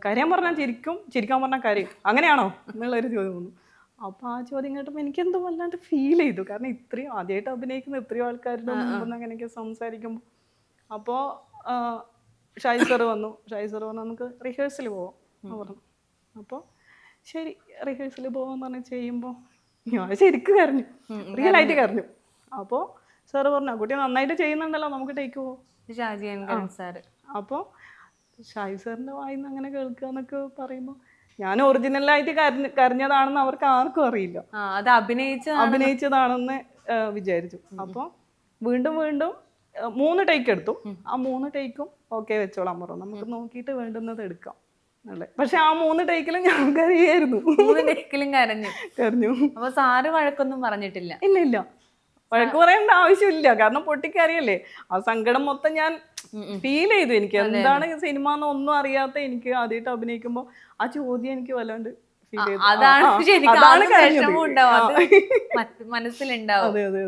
കരയാൻ പറഞ്ഞാൽ ചിരിക്കാൻ പറഞ്ഞാൽ കരയും, അങ്ങനെയാണോ എന്നുള്ളൊരു ചോദ്യം വന്നു. അപ്പോൾ ആ ചോദ്യം കേട്ടപ്പോൾ എനിക്കെന്തോ വല്ലാണ്ട് ഫീൽ ചെയ്തു. കാരണം ഇത്രയും ആദ്യമായിട്ട് അഭിനയിക്കുന്ന എത്രയോ ആൾക്കാരുടെ മുമ്പെന്ന് അങ്ങനെയൊക്കെ സംസാരിക്കുമ്പോൾ. അപ്പോൾ ഷായി സാറ് വന്നു നമുക്ക് റിഹേഴ്സൽ പോവാം എന്ന് പറഞ്ഞു. അപ്പോൾ ശരി റിഹേഴ്സൽ പോകാമെന്ന് പറഞ്ഞ് ചെയ്യുമ്പോൾ ഞാൻ ശരിക്കും കരഞ്ഞു, റിയലായിട്ട് കരഞ്ഞു. അപ്പോൾ സാറ് പറഞ്ഞു ആ കുട്ടി നന്നായിട്ട് ചെയ്യുന്നുണ്ടല്ലോ, നമുക്ക് ടേക്ക് പോവാം. അപ്പോൾ ഷായി സാറിൻ്റെ വായിന്ന് അങ്ങനെ കേൾക്കുക എന്നൊക്കെ പറയുമ്പോൾ ഞാൻ ഒറിജിനലായിട്ട് കരഞ്ഞതാണെന്ന് അവർക്ക് ആർക്കും അറിയില്ല, അത് അഭിനയിച്ചതാണെന്ന് വിചാരിച്ചു. അപ്പോൾ വീണ്ടും 3 ടേക്ക് എടുത്തു. ആ 3 ടേക്കും ഓക്കെ വെച്ചോളാൻ പറഞ്ഞു, നമുക്ക് നോക്കിയിട്ട് വേണ്ടുന്നത് എടുക്കാം അല്ലേ. പക്ഷെ ആ 3 ടേക്കിലും ഞാൻ കരയായിരുന്നു. 3 ടേക്കിലും കരഞ്ഞു. അപ്പൊ സാറ് വഴക്കൊന്നും പറഞ്ഞിട്ടില്ല? ഇല്ല, വഴക്ക് പറയേണ്ട ആവശ്യമില്ല, കാരണം പൊട്ടിക്കറിയല്ലേ. ആ സങ്കടം മൊത്തം ഞാൻ ഫീൽ ചെയ്തു. എനിക്ക് എന്താണ് സിനിമ എന്നൊന്നും അറിയാത്ത എനിക്ക് ആദ്യമായിട്ട് അഭിനയിക്കുമ്പോൾ ആ ചോദ്യം എനിക്ക് വല്ലാണ്ട് ഫീൽ ചെയ്തു. അതാണ് മനസ്സിലുണ്ടാവും. അതെ.